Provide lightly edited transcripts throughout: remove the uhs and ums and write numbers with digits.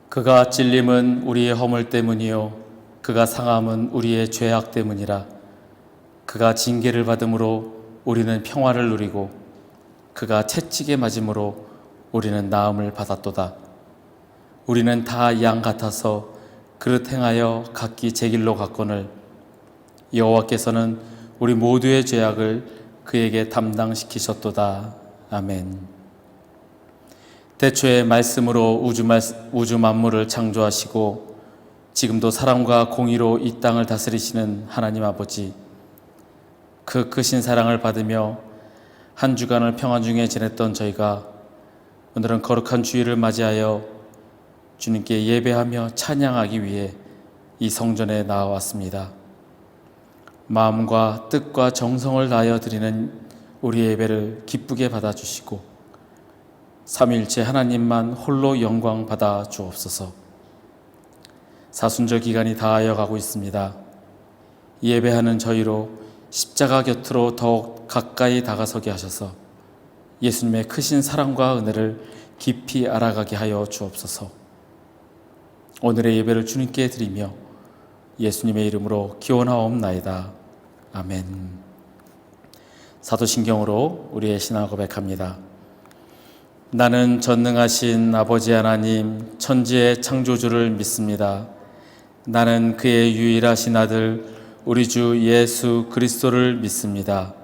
그가 찔림은 우리의 허물 때문이요 그가 상함은 우리의 죄악 때문이라. 그가 징계를 받음으로 우리는 평화를 누리고 그가 채찍에 맞음으로 우리는 나음을 받았도다. 우리는 다 양 같아서 그릇 행하여 각기 제 길로 갔거늘 여호와께서는 우리 모두의 죄악을 그에게 담당시키셨도다. 아멘. 태초에 말씀으로 우주 만물을 창조하시고 지금도 사랑과 공의로 이 땅을 다스리시는 하나님 아버지, 그 크신 사랑을 받으며 한 주간을 평안 중에 지냈던 저희가 오늘은 거룩한 주일을 맞이하여 주님께 예배하며 찬양하기 위해 이 성전에 나와왔습니다. 마음과 뜻과 정성을 다하여 드리는 우리의 예배를 기쁘게 받아주시고 삼위일체 하나님만 홀로 영광 받아 주옵소서. 사순절 기간이 다하여 가고 있습니다. 예배하는 저희로 십자가 곁으로 더욱 가까이 다가서게 하셔서 예수님의 크신 사랑과 은혜를 깊이 알아가게 하여 주옵소서. 오늘의 예배를 주님께 드리며 예수님의 이름으로 기원하옵나이다. 아멘. 사도신경으로 우리의 신앙을 고백합니다. 나는 전능하신 아버지 하나님 천지의 창조주를 믿습니다. 나는 그의 유일하신 아들 우리 주 예수 그리스도를 믿습니다.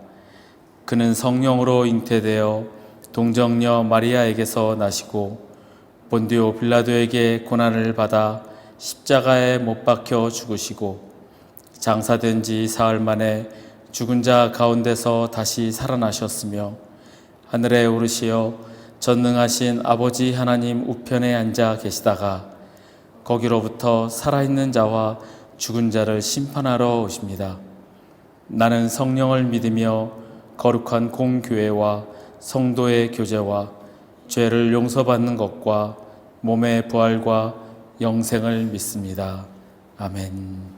그는 성령으로 잉태되어 동정녀 마리아에게서 나시고 본디오 빌라도에게 고난을 받아 십자가에 못 박혀 죽으시고 장사된 지 사흘 만에 죽은 자 가운데서 다시 살아나셨으며 하늘에 오르시어 전능하신 아버지 하나님 우편에 앉아 계시다가 거기로부터 살아있는 자와 죽은 자를 심판하러 오십니다. 나는 성령을 믿으며 거룩한 공교회와 성도의 교제와 죄를 용서받는 것과 몸의 부활과 영생을 믿습니다. 아멘.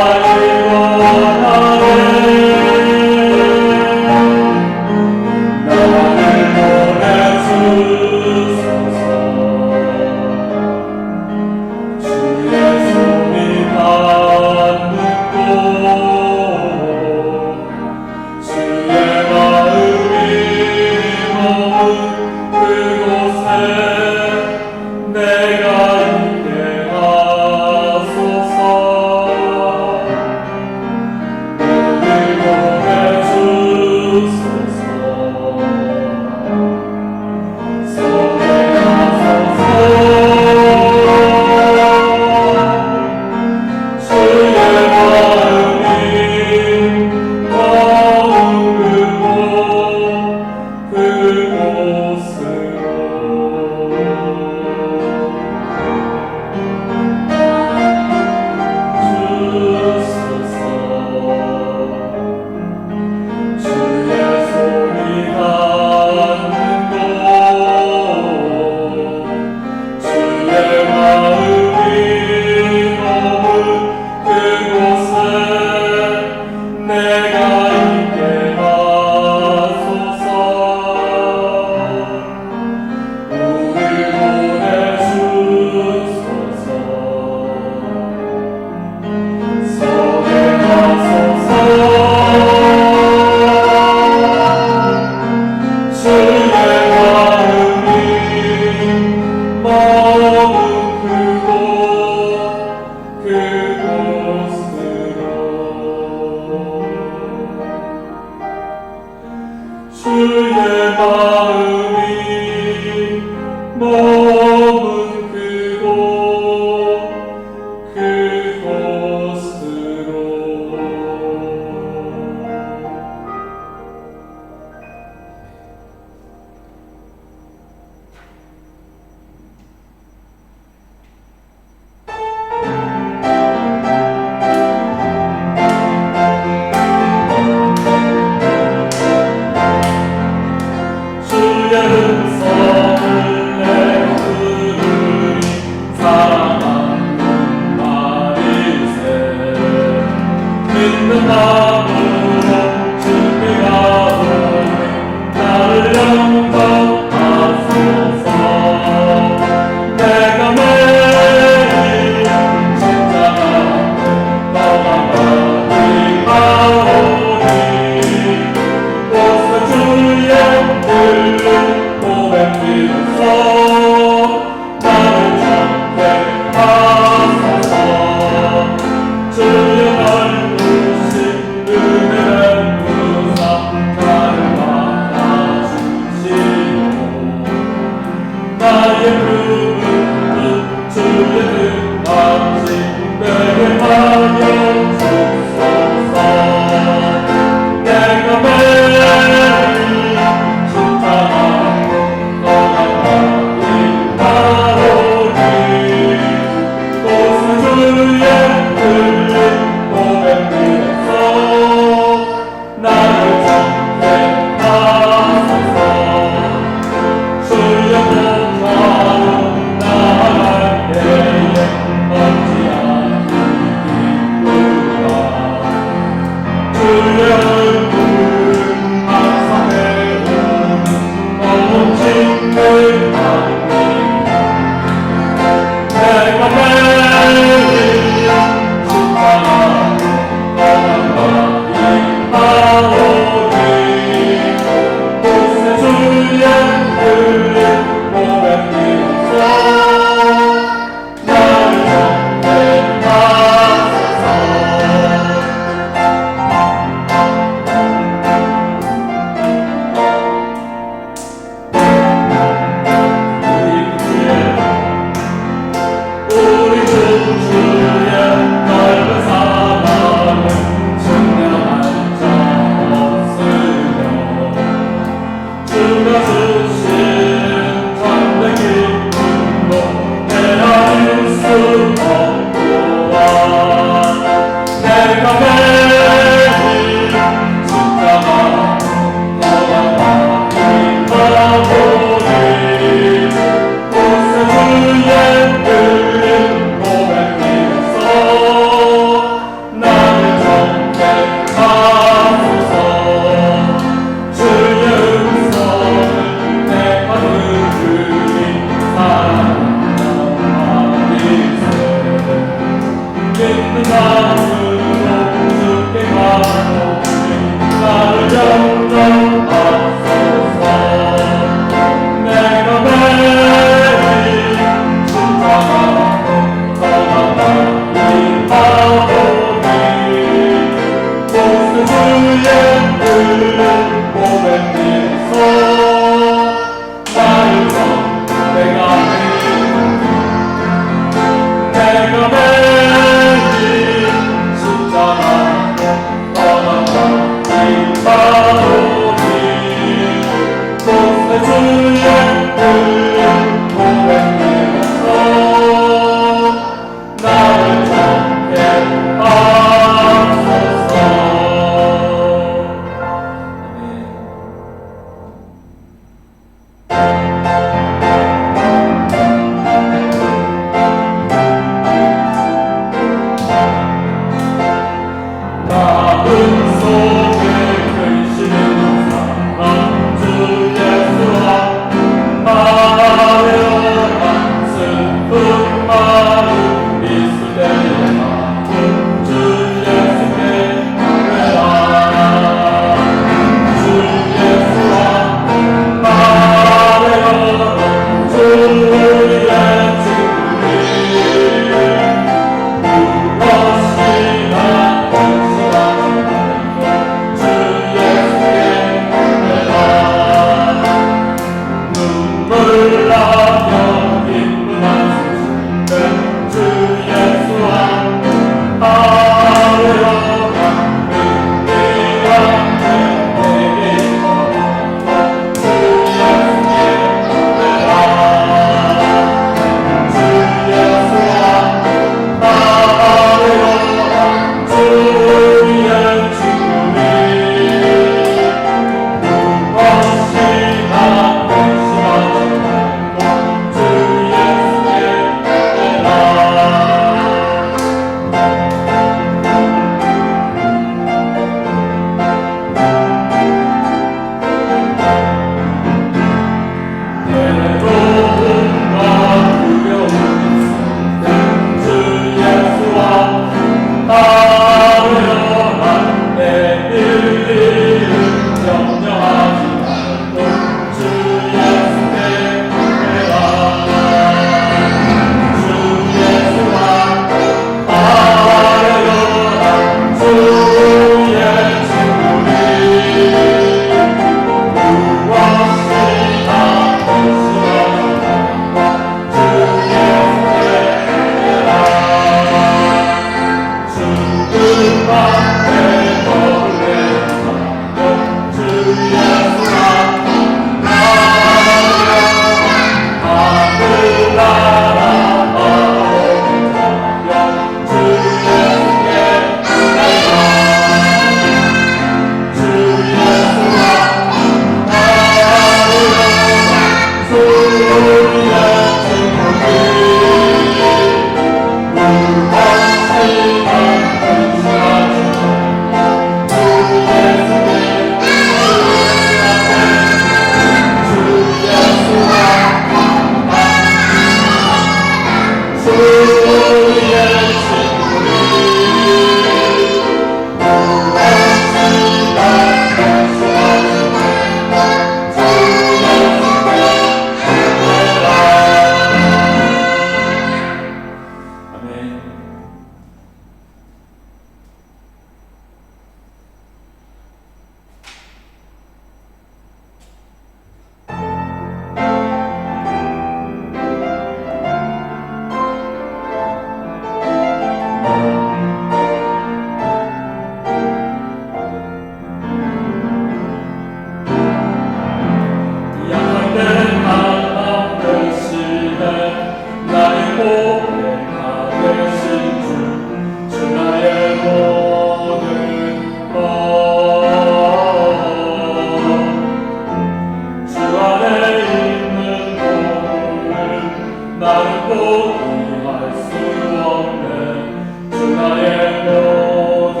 포기할 수 없는 주 나의 모든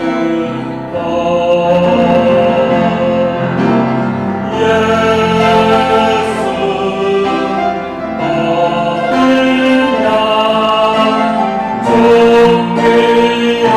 것 예수 어린 양 존귀하니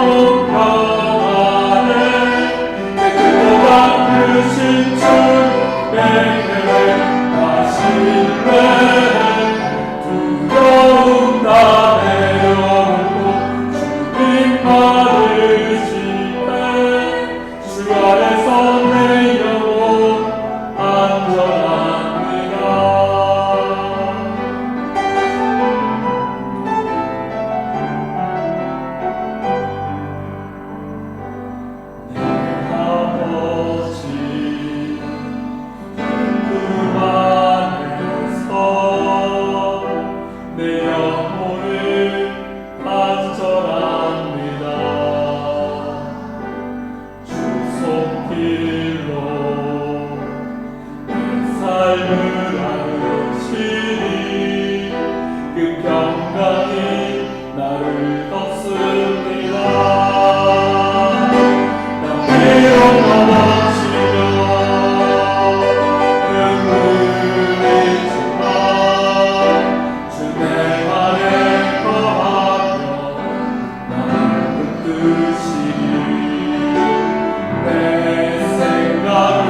영원 평안에 내 뜻보다 크신 주 내게 하실래 두려움 다 내려놓고 주님 받으시네 주 아래서 내 영혼 안전합니다. 내 아버지 그 안에서 내 영혼을 안전합니다. 주 손길로 내 삶을 알으시니 그 평강이 나를 덮습니다. 나 위로 넘어지며 흔들리지만 주 내 안에 거하며 나를 붙드시니 내 생각을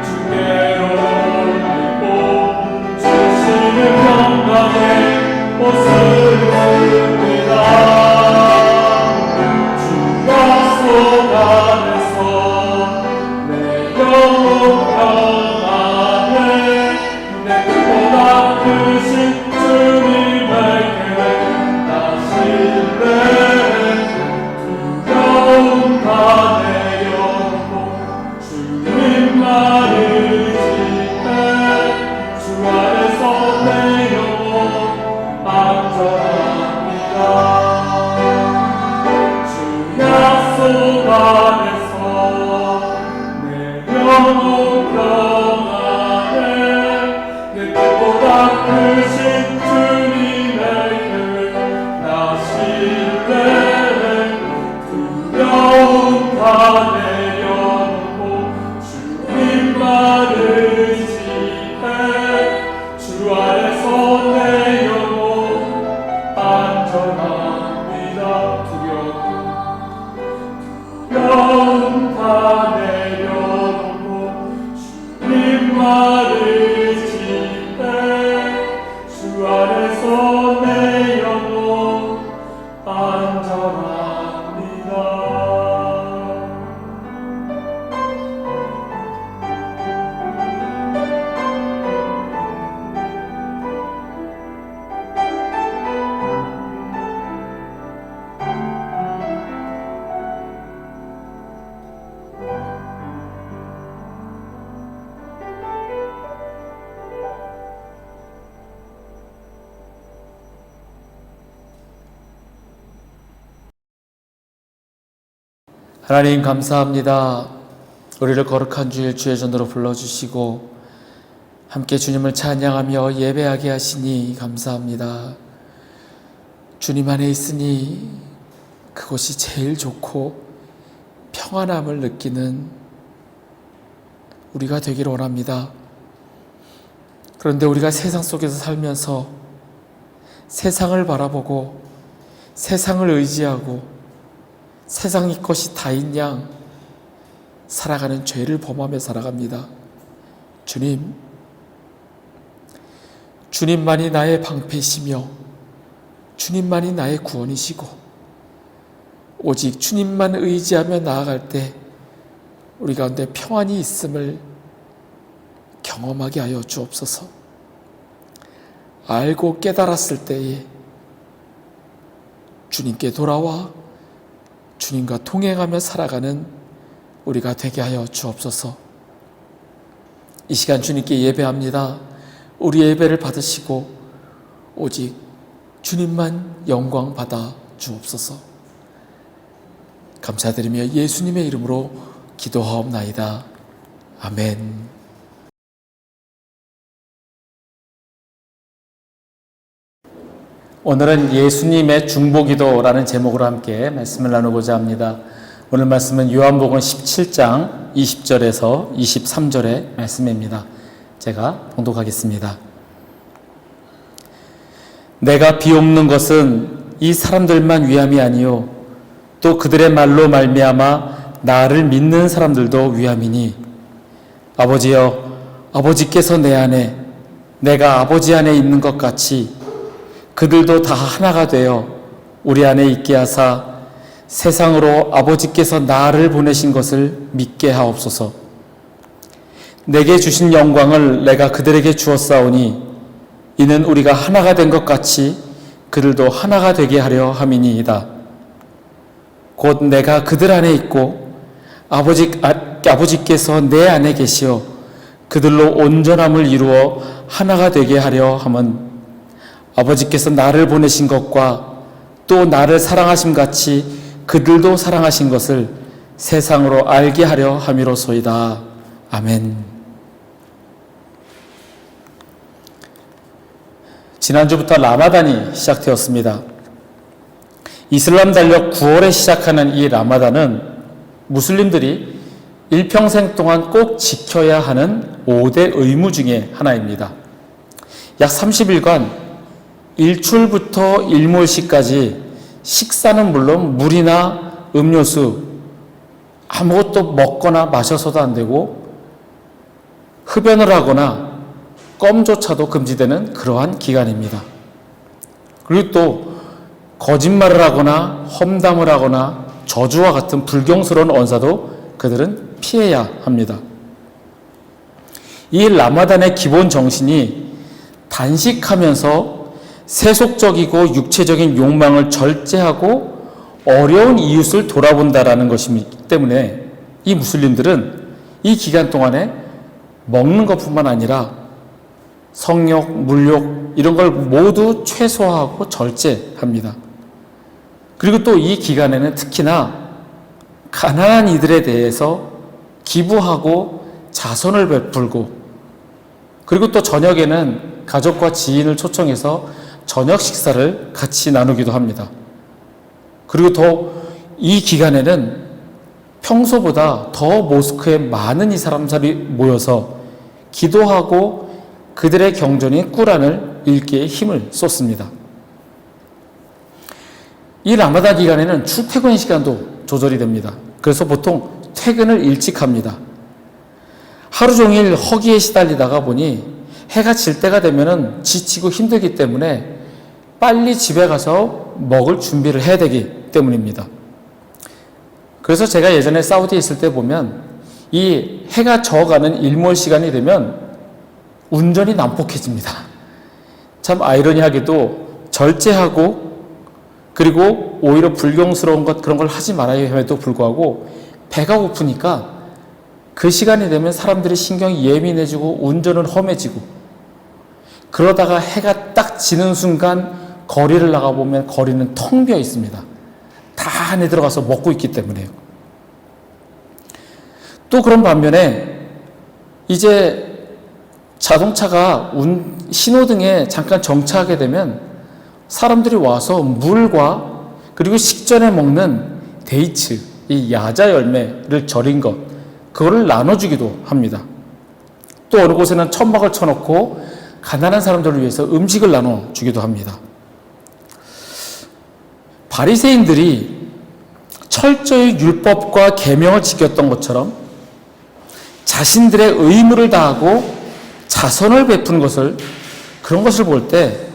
주께로 들고 주시는 평강의 옷을 입습니다. 주 약속 안에서 내 영혼 평안에 내 뜻보다 크신 주님에게 나실래 두려움 다 내려놓고 주님만 의지해 주 안에서 내 영혼 안전합니다. 주 약속 안에서 내 영혼 평안에 내 뜻보다 크신 주님에게 나실래 두려움 다 내려놓고 주님만 의지해 주 안에서 내 영혼 안전합니다. 두려움 다 내려놓고 주님만 의지해 주 안에서 내 영혼 안전합니다. 하나님 감사합니다. 우리를 거룩한 주일 주의 전으로 불러주시고 함께 주님을 찬양하며 예배하게 하시니 감사합니다. 주님 안에 있으니 그곳이 제일 좋고 평안함을 느끼는 우리가 되기를 원합니다. 그런데 우리가 세상 속에서 살면서 세상을 바라보고 세상을 의지하고 세상의 것이 다인 양 살아가는 죄를 범하며 살아갑니다. 주님만이 나의 방패시며 주님만이 나의 구원이시고 오직 주님만 의지하며 나아갈 때 우리 가운데 평안이 있음을 경험하게 하여 주옵소서. 알고 깨달았을 때에 주님께 돌아와 주님과 동행하며 살아가는 우리가 되게 하여 주옵소서. 이 시간 주님께 예배합니다. 우리의 예배를 받으시고 오직 주님만 영광 받아 주옵소서. 감사드리며 예수님의 이름으로 기도하옵나이다. 아멘. 오늘은 예수님의 중보기도라는 제목으로 함께 말씀을 나누고자 합니다. 오늘 말씀은 요한복음 17장 20절에서 23절의 말씀입니다. 제가 봉독하겠습니다. 내가 비옵는 것은 이 사람들만 위함이 아니요 또 그들의 말로 말미암아 나를 믿는 사람들도 위함이니 아버지여 아버지께서 내 안에 내가 아버지 안에 있는 것 같이 그들도 다 하나가 되어 우리 안에 있게 하사 세상으로 아버지께서 나를 보내신 것을 믿게 하옵소서. 내게 주신 영광을 내가 그들에게 주었사오니 이는 우리가 하나가 된 것 같이 그들도 하나가 되게 하려 함이니이다. 곧 내가 그들 안에 있고 아버지께서 내 안에 계시어 그들로 온전함을 이루어 하나가 되게 하려 함은 아버지께서 나를 보내신 것과 또 나를 사랑하심 같이 그들도 사랑하신 것을 세상으로 알게 하려 함이로소이다. 아멘. 지난주부터 라마단이 시작되었습니다. 이슬람 달력 9월에 시작하는 이 라마단은 무슬림들이 일평생 동안 꼭 지켜야 하는 5대 의무 중에 하나입니다. 약 30일간 일출부터 일몰시까지 식사는 물론 물이나 음료수 아무것도 먹거나 마셔서도 안 되고 흡연을 하거나 껌조차도 금지되는 그러한 기간입니다. 그리고 또 거짓말을 하거나 험담을 하거나 저주와 같은 불경스러운 언사도 그들은 피해야 합니다. 이 라마단의 기본 정신이 단식하면서 세속적이고 육체적인 욕망을 절제하고 어려운 이웃을 돌아본다라는 것이기 때문에 이 무슬림들은 이 기간 동안에 먹는 것뿐만 아니라 성욕, 물욕 이런 걸 모두 최소화하고 절제합니다. 그리고 또 이 기간에는 특히나 가난한 이들에 대해서 기부하고 자선을 베풀고 그리고 또 저녁에는 가족과 지인을 초청해서 저녁 식사를 같이 나누기도 합니다. 그리고 더 이 기간에는 평소보다 더 모스크에 많은 이 사람들이 모여서 기도하고 그들의 경전인 꾸란을 읽기에 힘을 쏟습니다. 이 라마단 기간에는 출퇴근 시간도 조절이 됩니다. 그래서 보통 퇴근을 일찍 합니다. 하루 종일 허기에 시달리다가 보니 해가 질 때가 되면은 지치고 힘들기 때문에 빨리 집에 가서 먹을 준비를 해야 되기 때문입니다. 그래서 제가 예전에 사우디에 있을 때 보면 이 해가 져가는 일몰 시간이 되면 운전이 난폭해집니다. 참 아이러니하게도 절제하고 그리고 오히려 불경스러운 것 그런 걸 하지 말아야 함에도 불구하고 배가 고프니까 그 시간이 되면 사람들이 신경이 예민해지고 운전은 험해지고 그러다가 해가 딱 지는 순간 거리를 나가보면 거리는 텅 비어 있습니다. 다 안에 들어가서 먹고 있기 때문에요. 또 그런 반면에 이제 자동차가 신호등에 잠깐 정차하게 되면 사람들이 와서 물과 그리고 식전에 먹는 데이츠, 이 야자 열매를 절인 것, 그거를 나눠주기도 합니다. 또 어느 곳에는 천막을 쳐놓고 가난한 사람들을 위해서 음식을 나눠주기도 합니다. 바리새인들이 철저히 율법과 계명을 지켰던 것처럼 자신들의 의무를 다하고 자선을 베푼 것을 그런 것을 볼 때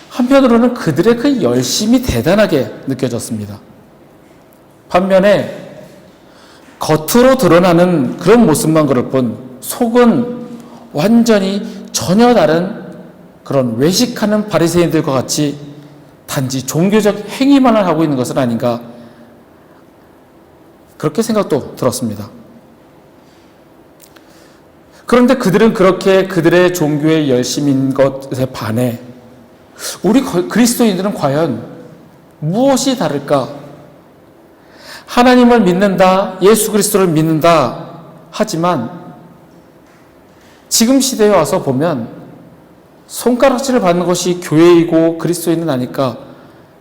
한편으로는 그들의 그 열심이 대단하게 느껴졌습니다. 반면에 겉으로 드러나는 그런 모습만 그럴 뿐 속은 완전히 전혀 다른 그런 외식하는 바리새인들과 같이 단지 종교적 행위만을 하고 있는 것은 아닌가 그렇게 생각도 들었습니다. 그런데 그들은 그렇게 그들의 종교의 열심인 것에 반해 우리 그리스도인들은 과연 무엇이 다를까? 하나님을 믿는다, 예수 그리스도를 믿는다 하지만 지금 시대에 와서 보면 손가락질을 받는 것이 교회이고 그리스도인은 아닐까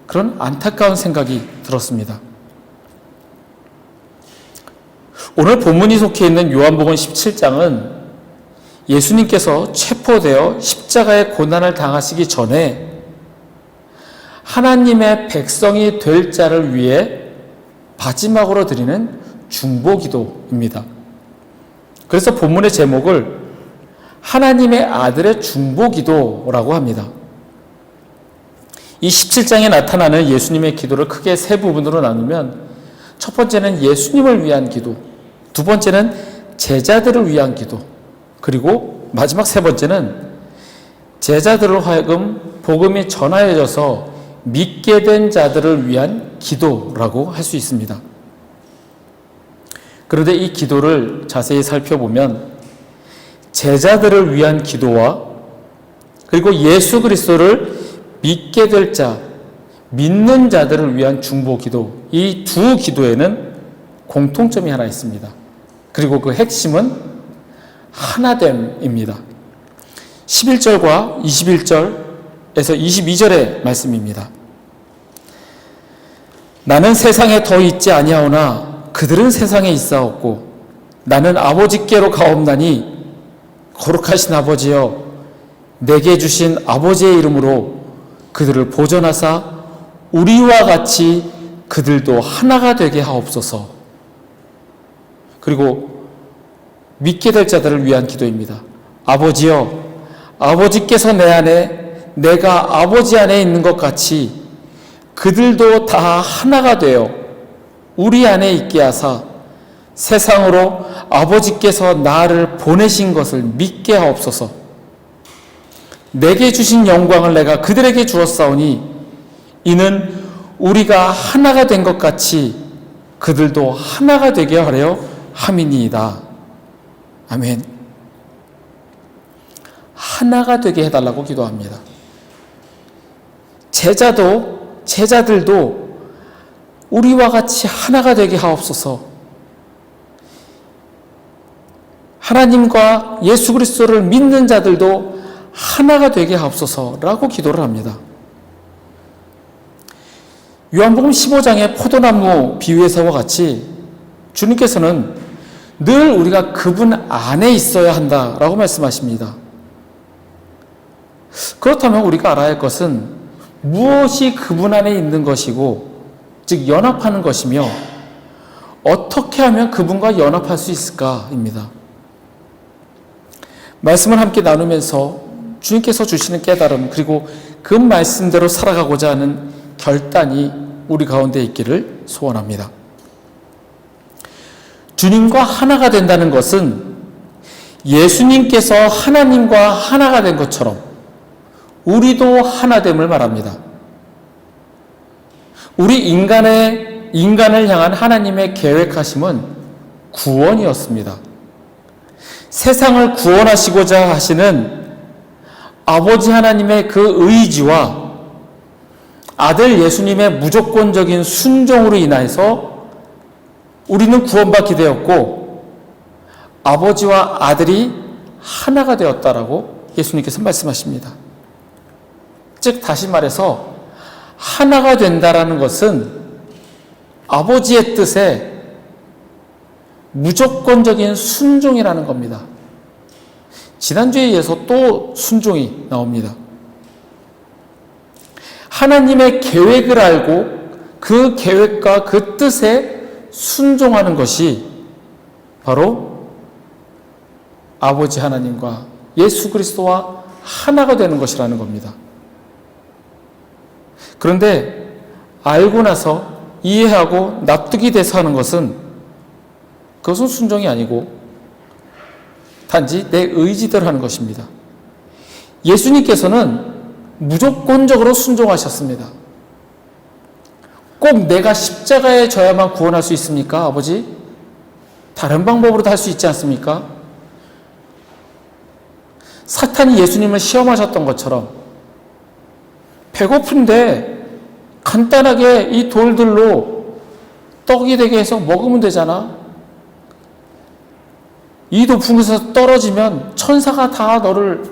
그런 안타까운 생각이 들었습니다. 오늘 본문이 속해 있는 요한복음 17장은 예수님께서 체포되어 십자가의 고난을 당하시기 전에 하나님의 백성이 될 자를 위해 마지막으로 드리는 중보기도입니다. 그래서 본문의 제목을 하나님의 아들의 중보기도라고 합니다. 이 17장에 나타나는 예수님의 기도를 크게 세 부분으로 나누면 첫 번째는 예수님을 위한 기도, 두 번째는 제자들을 위한 기도, 그리고 마지막 세 번째는 제자들을 하여금 복음이 전하여져서 믿게 된 자들을 위한 기도라고 할 수 있습니다. 그런데 이 기도를 자세히 살펴보면 제자들을 위한 기도와 그리고 예수 그리스도를 믿게 될 자, 믿는 자들을 위한 중보기도, 이 두 기도에는 공통점이 하나 있습니다. 그리고 그 핵심은 하나됨입니다. 11절과 21절에서 22절의 말씀입니다. 나는 세상에 더 있지 아니하오나 그들은 세상에 있사옵고 나는 아버지께로 가옵나니 거룩하신 아버지여 내게 주신 아버지의 이름으로 그들을 보존하사 우리와 같이 그들도 하나가 되게 하옵소서. 그리고 믿게 될 자들을 위한 기도입니다. 아버지여, 아버지께서 내 안에 내가 아버지 안에 있는 것 같이 그들도 다 하나가 되어 우리 안에 있게 하사 세상으로 아버지께서 나를 보내신 것을 믿게 하옵소서. 내게 주신 영광을 내가 그들에게 주었사오니 이는 우리가 하나가 된 것 같이 그들도 하나가 되게 하려 함이니이다. 아멘. 하나가 되게 해달라고 기도합니다. 제자들도 우리와 같이 하나가 되게 하옵소서. 하나님과 예수 그리스도를 믿는 자들도 하나가 되게 하옵소서라고 기도를 합니다. 요한복음 15장의 포도나무 비유에서와 같이 주님께서는 늘 우리가 그분 안에 있어야 한다라고 말씀하십니다. 그렇다면 우리가 알아야 할 것은 무엇이 그분 안에 있는 것이고, 즉 연합하는 것이며 어떻게 하면 그분과 연합할 수 있을까입니다. 말씀을 함께 나누면서 주님께서 주시는 깨달음, 그리고 그 말씀대로 살아가고자 하는 결단이 우리 가운데 있기를 소원합니다. 주님과 하나가 된다는 것은 예수님께서 하나님과 하나가 된 것처럼 우리도 하나됨을 말합니다. 우리 인간을 향한 하나님의 계획하심은 구원이었습니다. 세상을 구원하시고자 하시는 아버지 하나님의 그 의지와 아들 예수님의 무조건적인 순종으로 인해서 우리는 구원받게 되었고 아버지와 아들이 하나가 되었다라고 예수님께서 말씀하십니다. 즉 다시 말해서 하나가 된다라는 것은 아버지의 뜻에 무조건적인 순종이라는 겁니다. 지난주에 이어서 또 순종이 나옵니다. 하나님의 계획을 알고 그 계획과 그 뜻에 순종하는 것이 바로 아버지 하나님과 예수 그리스도와 하나가 되는 것이라는 겁니다. 그런데 알고 나서 이해하고 납득이 돼서 하는 것은 그것은 순종이 아니고 단지 내 의지대로 하는 것입니다. 예수님께서는 무조건적으로 순종하셨습니다. 꼭 내가 십자가에 져야만 구원할 수 있습니까, 아버지? 다른 방법으로도 할 수 있지 않습니까? 사탄이 예수님을 시험하셨던 것처럼 배고픈데 간단하게 이 돌들로 떡이 되게 해서 먹으면 되잖아. 이 높은 곳에서 떨어지면 천사가 다 너를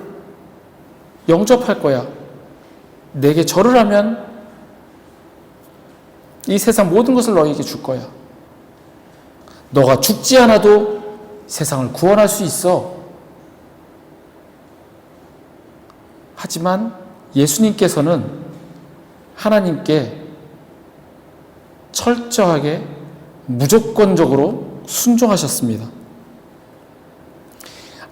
영접할 거야. 내게 절을 하면 이 세상 모든 것을 너에게 줄 거야. 너가 죽지 않아도 세상을 구원할 수 있어. 하지만 예수님께서는 하나님께 철저하게 무조건적으로 순종하셨습니다.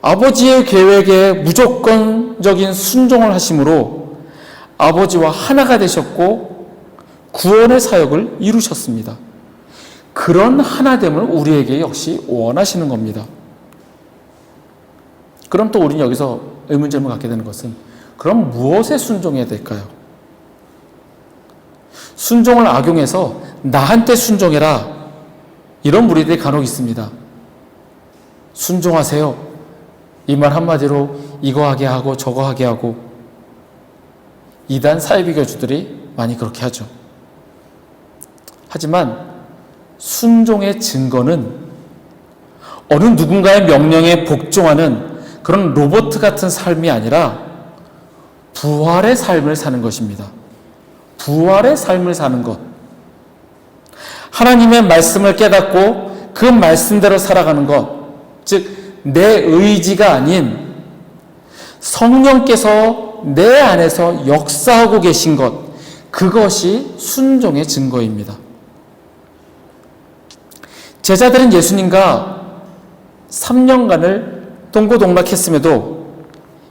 아버지의 계획에 무조건적인 순종을 하심으로 아버지와 하나가 되셨고 구원의 사역을 이루셨습니다. 그런 하나됨을 우리에게 역시 원하시는 겁니다. 그럼 또 우리는 여기서 의문점을 갖게 되는 것은, 그럼 무엇에 순종해야 될까요? 순종을 악용해서 나한테 순종해라, 이런 무리들이 간혹 있습니다. 순종하세요. 이 말 한마디로 이거 하게 하고 저거 하게 하고, 이단 사이비교주들이 많이 그렇게 하죠. 하지만 순종의 증거는 어느 누군가의 명령에 복종하는 그런 로봇 같은 삶이 아니라 부활의 삶을 사는 것입니다. 부활의 삶을 사는 것. 하나님의 말씀을 깨닫고 그 말씀대로 살아가는 것. 즉 내 의지가 아닌 성령께서 내 안에서 역사하고 계신 것, 그것이 순종의 증거입니다. 제자들은 예수님과 3년간을 동고동락했음에도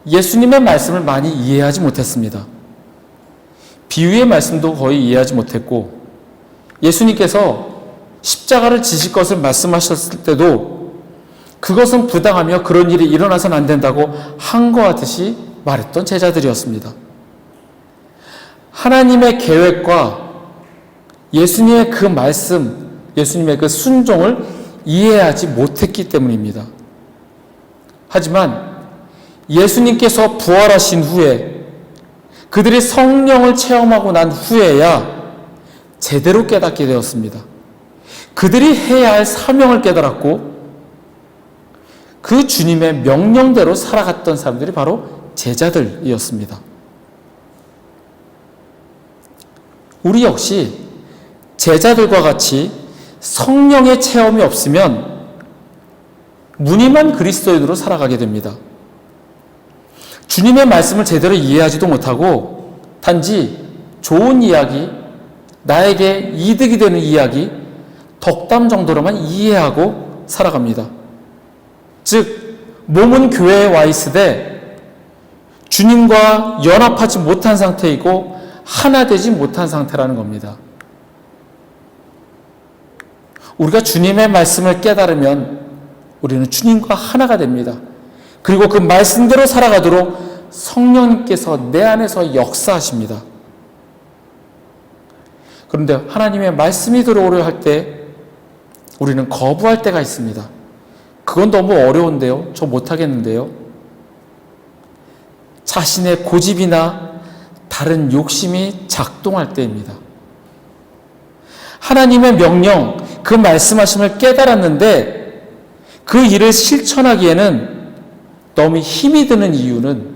예수님의 말씀을 많이 이해하지 못했습니다. 비유의 말씀도 거의 이해하지 못했고, 예수님께서 십자가를 지실 것을 말씀하셨을 때도 그것은 부당하며 그런 일이 일어나서는 안 된다고 항거하듯이 말했던 제자들이었습니다. 하나님의 계획과 예수님의 그 말씀, 예수님의 그 순종을 이해하지 못했기 때문입니다. 하지만 예수님께서 부활하신 후에 그들이 성령을 체험하고 난 후에야 제대로 깨닫게 되었습니다. 그들이 해야 할 사명을 깨달았고 그 주님의 명령대로 살아갔던 사람들이 바로 제자들이었습니다. 우리 역시 제자들과 같이 성령의 체험이 없으면 무늬만 그리스도인으로 살아가게 됩니다. 주님의 말씀을 제대로 이해하지도 못하고 단지 좋은 이야기, 나에게 이득이 되는 이야기, 덕담 정도로만 이해하고 살아갑니다. 즉 몸은 교회에 와 있으되 주님과 연합하지 못한 상태이고 하나 되지 못한 상태라는 겁니다. 우리가 주님의 말씀을 깨달으면 우리는 주님과 하나가 됩니다. 그리고 그 말씀대로 살아가도록 성령님께서 내 안에서 역사하십니다. 그런데 하나님의 말씀이 들어오려 할 때 우리는 거부할 때가 있습니다. 그건 너무 어려운데요. 저 못하겠는데요. 자신의 고집이나 다른 욕심이 작동할 때입니다. 하나님의 명령, 그 말씀하심을 깨달았는데 그 일을 실천하기에는 너무 힘이 드는 이유는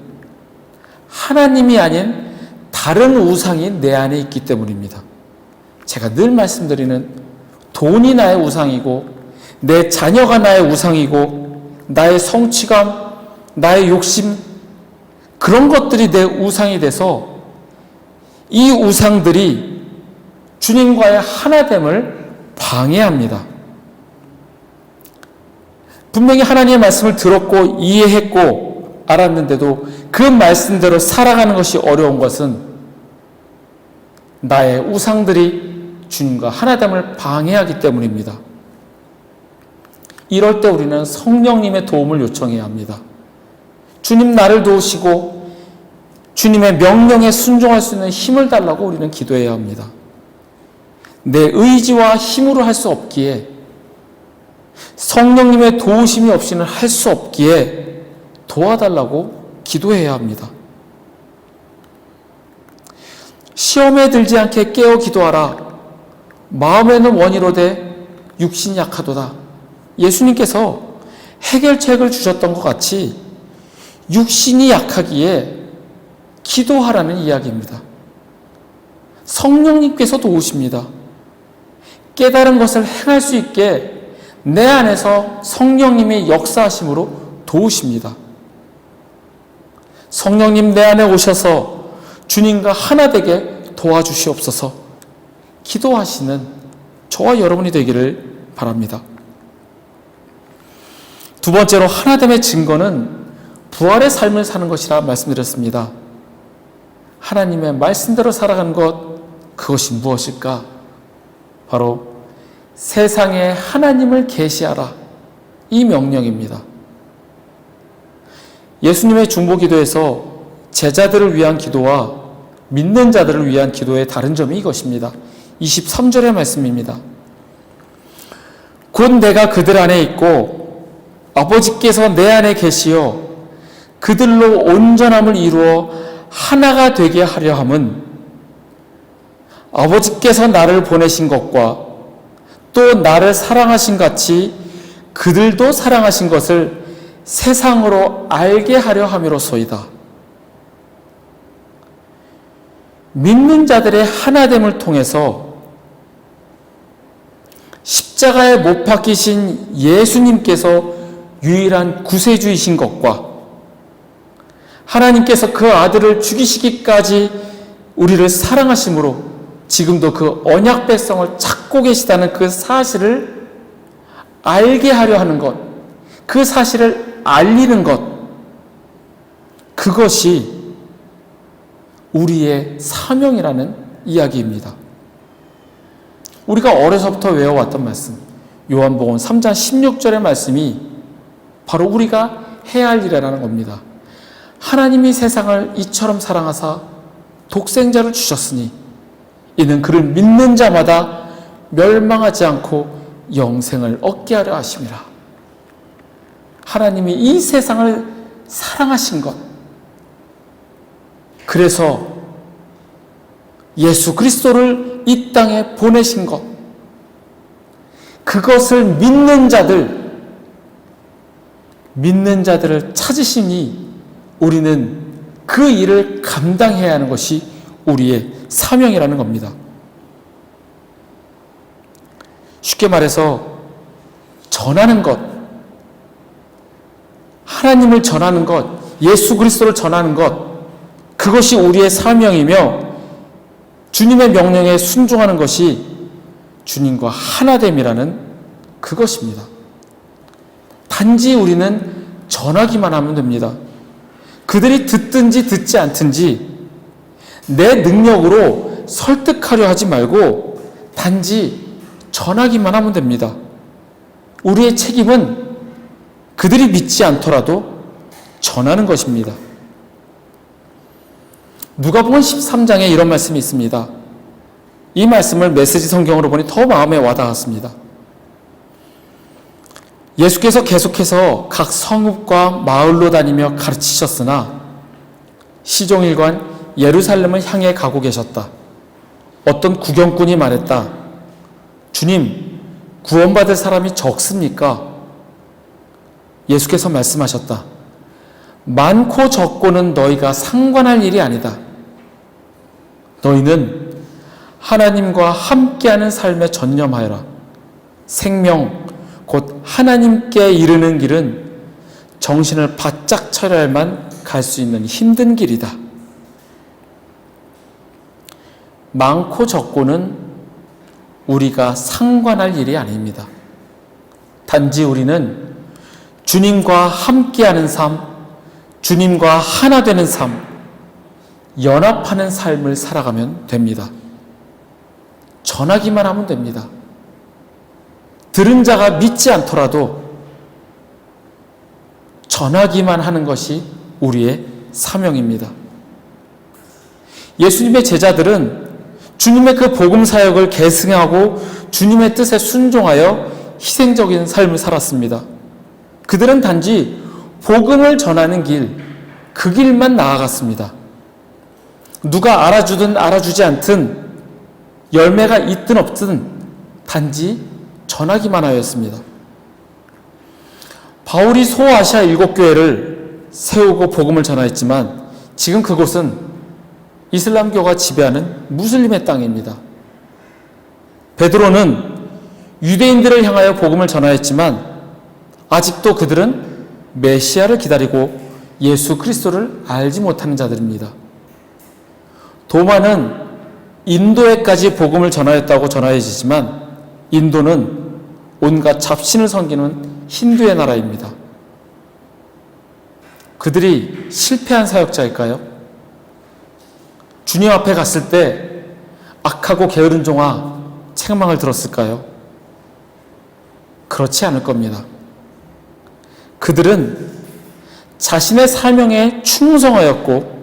하나님이 아닌 다른 우상이 내 안에 있기 때문입니다. 제가 늘 말씀드리는 돈이 나의 우상이고 내 자녀가 나의 우상이고 나의 성취감, 나의 욕심, 그런 것들이 내 우상이 돼서 이 우상들이 주님과의 하나됨을 방해합니다. 분명히 하나님의 말씀을 들었고 이해했고 알았는데도 그 말씀대로 살아가는 것이 어려운 것은 나의 우상들이 주님과 하나됨을 방해하기 때문입니다. 이럴 때 우리는 성령님의 도움을 요청해야 합니다. 주님 나를 도우시고 주님의 명령에 순종할 수 있는 힘을 달라고 우리는 기도해야 합니다. 내 의지와 힘으로 할 수 없기에, 성령님의 도우심이 없이는 할 수 없기에 도와달라고 기도해야 합니다. 시험에 들지 않게 깨어 기도하라. 마음에는 원이로되 육신이 약하도다. 예수님께서 해결책을 주셨던 것 같이 육신이 약하기에 기도하라는 이야기입니다. 성령님께서 도우십니다. 깨달은 것을 행할 수 있게 내 안에서 성령님의 역사하심으로 도우십니다. 성령님 내 안에 오셔서 주님과 하나 되게 도와주시옵소서. 기도하시는 저와 여러분이 되기를 바랍니다. 두 번째로 하나됨의 증거는 부활의 삶을 사는 것이라 말씀드렸습니다. 하나님의 말씀대로 살아가는 것, 그것이 무엇일까? 바로 세상에 하나님을 계시하라, 이 명령입니다. 예수님의 중보기도에서 제자들을 위한 기도와 믿는 자들을 위한 기도의 다른 점이 이것입니다. 23절의 말씀입니다. 곧 내가 그들 안에 있고 아버지께서 내 안에 계시어 그들로 온전함을 이루어 하나가 되게 하려 함은 아버지께서 나를 보내신 것과 또 나를 사랑하신 같이 그들도 사랑하신 것을 세상으로 알게 하려 함이로소이다. 믿는 자들의 하나됨을 통해서 십자가에 못 박히신 예수님께서 유일한 구세주이신 것과 하나님께서 그 아들을 죽이시기까지 우리를 사랑하심으로 지금도 그 언약 백성을 찾고 계시다는 그 사실을 알게 하려 하는 것, 그 사실을 알리는 것, 그것이 우리의 사명이라는 이야기입니다. 우리가 어려서부터 외워왔던 말씀, 요한복음 3장 16절의 말씀이 바로 우리가 해야 할 일이라는 겁니다. 하나님이 세상을 이처럼 사랑하사 독생자를 주셨으니 이는 그를 믿는 자마다 멸망하지 않고 영생을 얻게 하려 하심이라. 하나님이 이 세상을 사랑하신 것, 그래서 예수 그리스도를 이 땅에 보내신 것, 그것을 믿는 자들을 찾으시니 우리는 그 일을 감당해야 하는 것이 우리의 사명이라는 겁니다. 쉽게 말해서 전하는 것, 하나님을 전하는 것, 예수 그리스도를 전하는 것, 그것이 우리의 사명이며 주님의 명령에 순종하는 것이 주님과 하나됨이라는 그것입니다. 단지 우리는 전하기만 하면 됩니다. 그들이 듣든지 듣지 않든지 내 능력으로 설득하려 하지 말고 단지 전하기만 하면 됩니다. 우리의 책임은 그들이 믿지 않더라도 전하는 것입니다. 누가복음 13장에 이런 말씀이 있습니다. 이 말씀을 메시지 성경으로 보니 더 마음에 와닿았습니다. 예수께서 계속해서 각 성읍과 마을로 다니며 가르치셨으나 시종일관 예루살렘을 향해 가고 계셨다. 어떤 구경꾼이 말했다. 주님, 구원받을 사람이 적습니까? 예수께서 말씀하셨다. 많고 적고는 너희가 상관할 일이 아니다. 너희는 하나님과 함께하는 삶에 전념하여라. 생명, 곧 하나님께 이르는 길은 정신을 바짝 차려야만 갈 수 있는 힘든 길이다. 많고 적고는 우리가 상관할 일이 아닙니다. 단지 우리는 주님과 함께하는 삶, 주님과 하나 되는 삶, 연합하는 삶을 살아가면 됩니다. 전하기만 하면 됩니다. 들은 자가 믿지 않더라도 전하기만 하는 것이 우리의 사명입니다. 예수님의 제자들은 주님의 그 복음 사역을 계승하고 주님의 뜻에 순종하여 희생적인 삶을 살았습니다. 그들은 단지 복음을 전하는 길, 그 길만 나아갔습니다. 누가 알아주든 알아주지 않든 열매가 있든 없든 단지 전하기만 하였습니다. 바울이 소아시아 7교회를 세우고 복음을 전하였지만 지금 그곳은 이슬람교가 지배하는 무슬림의 땅입니다. 베드로는 유대인들을 향하여 복음을 전하였지만 아직도 그들은 메시아를 기다리고 예수 그리스도를 알지 못하는 자들입니다. 도마는 인도에까지 복음을 전하였다고 전하여지지만 인도는 온갖 잡신을 섬기는 힌두의 나라입니다. 그들이 실패한 사역자일까요? 주님 앞에 갔을 때 악하고 게으른 종아 책망을 들었을까요? 그렇지 않을 겁니다. 그들은 자신의 사명에 충성하였고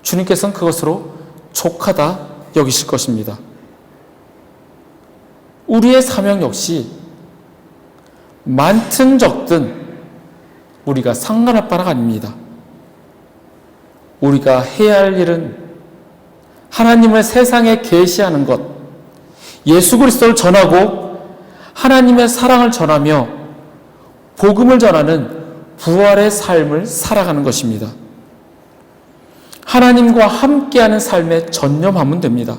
주님께서는 그것으로 족하다 여기실 것입니다. 우리의 사명 역시 많든 적든 우리가 상관할 바가 아닙니다. 우리가 해야 할 일은 하나님을 세상에 계시하는 것, 예수 그리스도를 전하고 하나님의 사랑을 전하며 복음을 전하는 부활의 삶을 살아가는 것입니다. 하나님과 함께하는 삶에 전념하면 됩니다.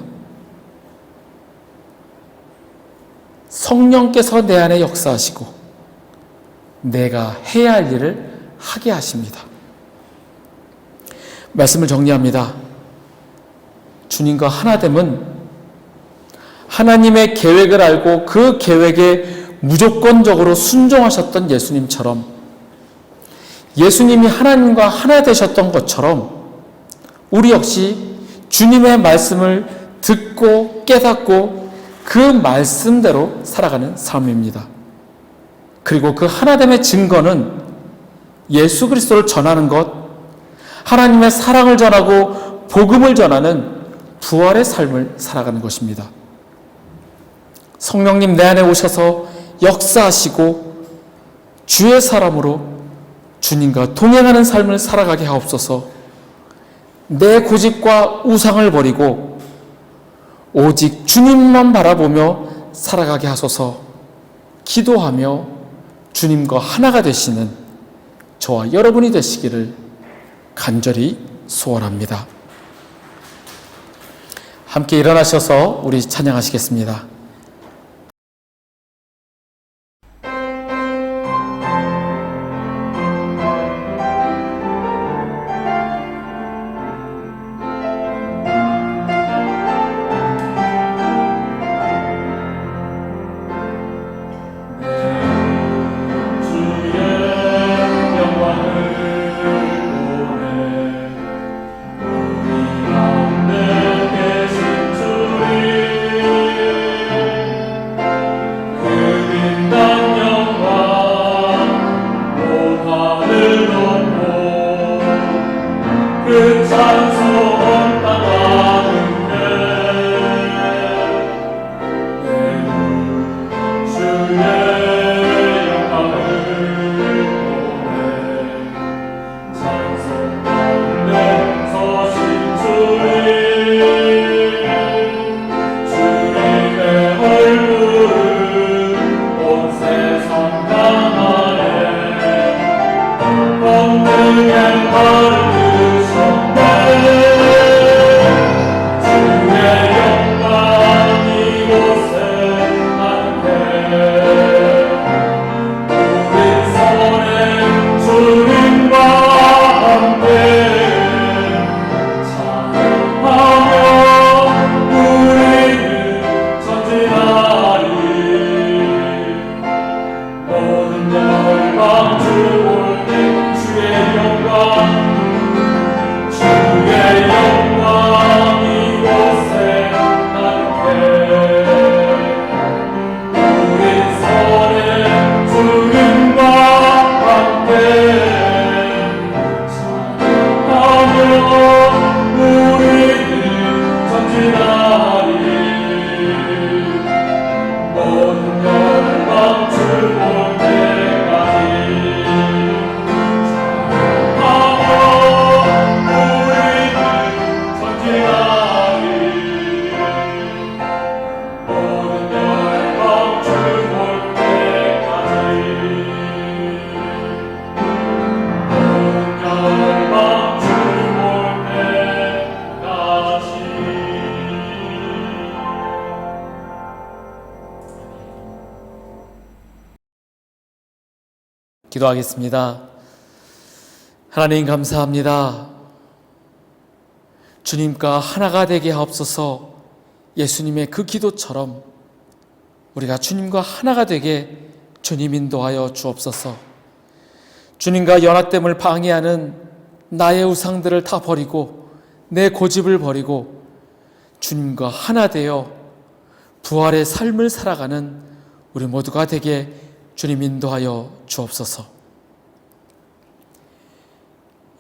성령께서 내 안에 역사하시고 내가 해야 할 일을 하게 하십니다. 말씀을 정리합니다. 주님과 하나됨은 하나님의 계획을 알고 그 계획에 무조건적으로 순종하셨던 예수님처럼, 예수님이 하나님과 하나 되셨던 것처럼 우리 역시 주님의 말씀을 듣고 깨닫고 그 말씀대로 살아가는 삶입니다. 그리고 그 하나됨의 증거는 예수 그리스도를 전하는 것, 하나님의 사랑을 전하고 복음을 전하는 부활의 삶을 살아가는 것입니다. 성령님 내 안에 오셔서 역사하시고 주의 사람으로 주님과 동행하는 삶을 살아가게 하옵소서. 내 고집과 우상을 버리고 오직 주님만 바라보며 살아가게 하소서. 기도하며 주님과 하나가 되시는 저와 여러분이 되시기를 간절히 소원합니다. 함께 일어나셔서 우리 찬양하시겠습니다. 기도하겠습니다. 하나님 감사합니다. 주님과 하나가 되게 하옵소서. 예수님의 그 기도처럼 우리가 주님과 하나가 되게 주님 인도하여 주옵소서. 주님과 연합됨을 방해하는 나의 우상들을 다 버리고 내 고집을 버리고 주님과 하나 되어 부활의 삶을 살아가는 우리 모두가 되게 주님 인도하여 주옵소서.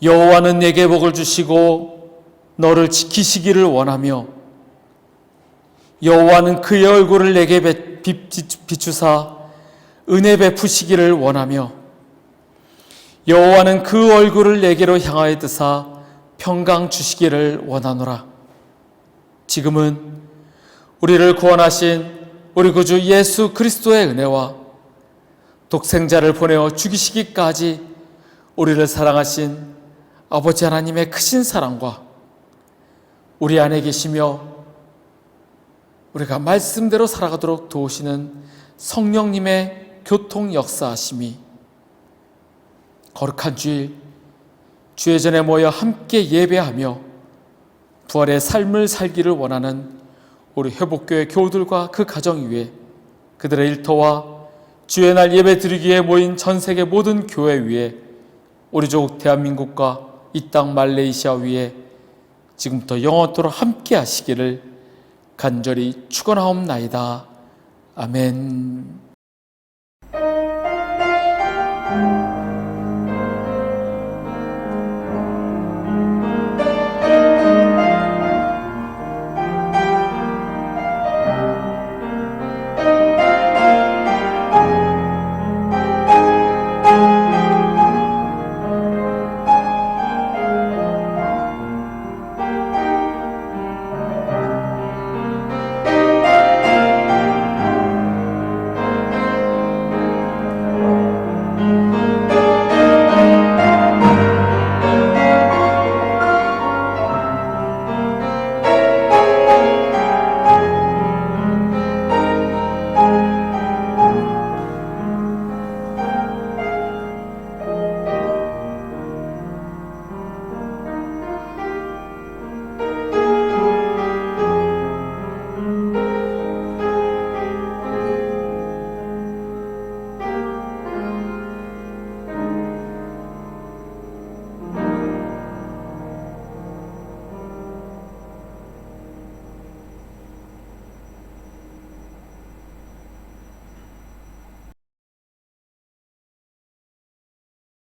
여호와는 내게 복을 주시고 너를 지키시기를 원하며 여호와는 그의 얼굴을 내게 비추사 은혜 베푸시기를 원하며 여호와는 그 얼굴을 내게로 향하여 드사 평강 주시기를 원하노라. 지금은 우리를 구원하신 우리 구주 예수 그리스도의 은혜와 독생자를 보내어 죽이시기까지 우리를 사랑하신 아버지 하나님의 크신 사랑과 우리 안에 계시며 우리가 말씀대로 살아가도록 도우시는 성령님의 교통 역사하심이 거룩한 주일 주의 전에 모여 함께 예배하며 부활의 삶을 살기를 원하는 우리 회복교회 교우들과 그 가정 위에 그들의 일터와 주의 날 예배 드리기에 모인 전 세계 모든 교회 위에 우리 조국 대한민국과 이 땅 말레이시아 위에 지금부터 영원토록 함께 하시기를 간절히 축원하옵나이다. 아멘.